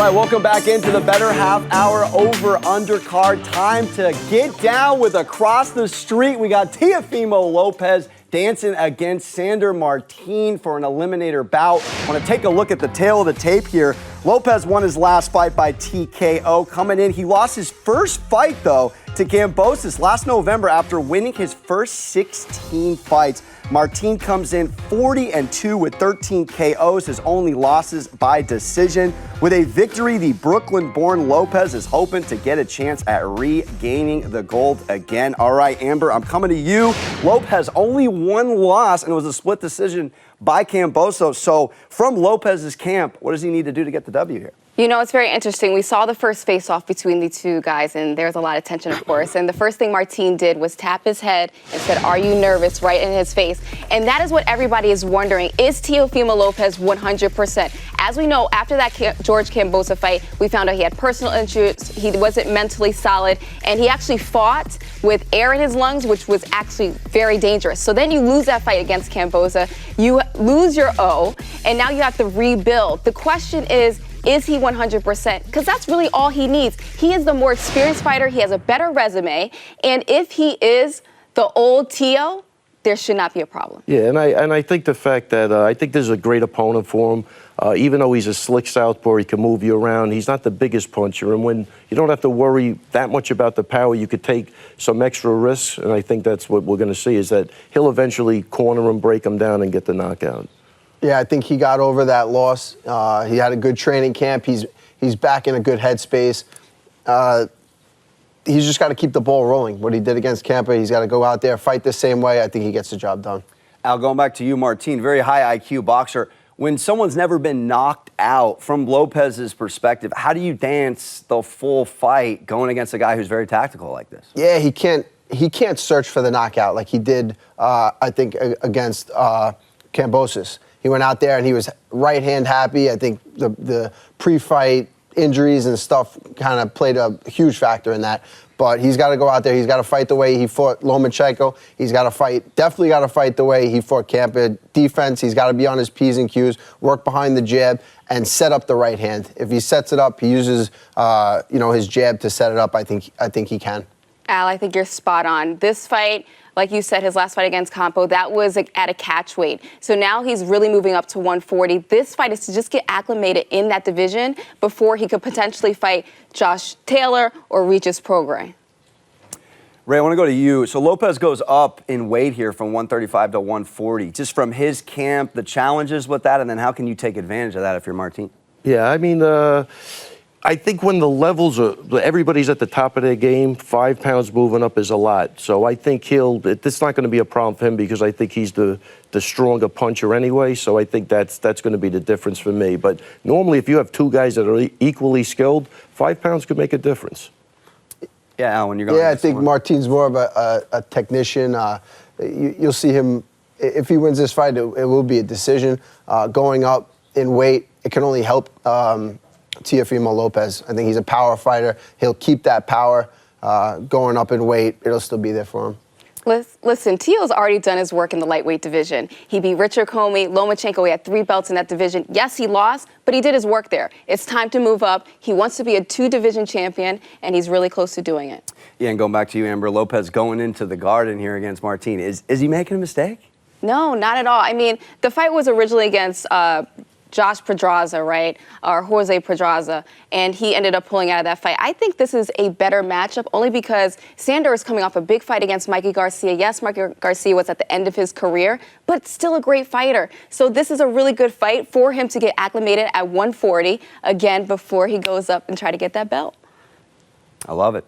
right, welcome back into the Bettor half hour over undercard. Time to get down with across the street. We got Teofino Lopez dancing against Sandor Martin for an eliminator bout. I want to take a look at the tail of the tape here. Lopez won his last fight by TKO. Coming in, he lost his first fight, though, to Kambosos last November after winning his first 16 fights. Martin comes in 40-2 with 13 KOs, his only losses by decision. With a victory, the Brooklyn-born Lopez is hoping to get a chance at regaining the gold again. All right, Amber, I'm coming to you. Lopez only one loss, and it was a split decision by Kambosos. So from Lopez's camp, what does he need to do to get the W here? You know, it's very interesting. We saw the first face-off between the two guys, and there's a lot of tension, of course. And the first thing Martin did was tap his head and said, "Are you nervous?" right in his face. And that is what everybody is wondering. Is Teofino Lopez 100%? As we know, after that George Kambosos fight, we found out he had personal issues, he wasn't mentally solid, and he actually fought with air in his lungs, which was actually very dangerous. So then you lose that fight against Kambosos, you lose your O, and now you have to rebuild. The question is he 100%? Because that's really all he needs. He is the more experienced fighter. He has a better resume. And if he is the old Teo, there should not be a problem. Yeah, and I think the fact that I think this is a great opponent for him. Even though he's a slick southpaw, he can move you around. He's not the biggest puncher. And when you don't have to worry that much about the power, you could take some extra risks. And I think that's what we're going to see, is that he'll eventually corner him, break him down, and get the knockout. Yeah, I think he got over that loss. He had a good training camp. He's back in a good headspace. He's just got to keep the ball rolling. What he did against Campa, he's got to go out there, fight the same way. I think he gets the job done. Al, going back to you, Martin, very high IQ boxer. When someone's never been knocked out, from Lopez's perspective, how do you dance the full fight going against a guy who's very tactical like this? Yeah, he can't search for the knockout like he did, I think, against Kambosos. He went out there and he was right hand happy. I think the pre-fight injuries and stuff kind of played a huge factor in that. But he's got to go out there. He's got to fight the way he fought Lomachenko. He's got to fight, definitely got to fight the way he fought Campa. Defense, he's got to be on his P's and Q's, work behind the jab, and set up the right hand. If he sets it up, he uses his jab to set it up. I think he can. Al, I think you're spot on. This fight, like you said, his last fight against Campo, that was at a catch weight. So now he's really moving up to 140. This fight is to just get acclimated in that division before he could potentially fight Josh Taylor or Regis Prograis. Ray, I want to go to you. So Lopez goes up in weight here from 135 to 140. Just from his camp, the challenges with that, and then how can you take advantage of that if you're Martin? Yeah, I mean, I think when the levels are, everybody's at the top of their game, 5 pounds moving up is a lot. So I think it's not going to be a problem for him because I think he's the stronger puncher anyway. So I think that's going to be the difference for me. But normally if you have two guys that are equally skilled, 5 pounds could make a difference. Yeah, Al, when you're going. Yeah, I think Martin's more of a technician. You'll see him, if he wins this fight, it will be a decision. Going up in weight, it can only help Teofimo Lopez. I think he's a power fighter. He'll keep that power. Going up in weight, it'll still be there for him. Listen, Teo's already done his work in the lightweight division. He beat Richard Comey, Lomachenko. He had 3 belts in that division. Yes, he lost, but he did his work there. It's time to move up. He wants to be a 2-division champion, and he's really close to doing it. Yeah, and going back to you, Amber, Lopez going into the Garden here against Martin. Is he making a mistake? No, not at all. I mean, the fight was originally against Josh Pedraza, right, or Jose Pedraza, and he ended up pulling out of that fight. I think this is a better matchup only because Sandor is coming off a big fight against Mikey Garcia. Yes, Mikey Garcia was at the end of his career, but still a great fighter. So this is a really good fight for him to get acclimated at 140, again, before he goes up and try to get that belt. I love it.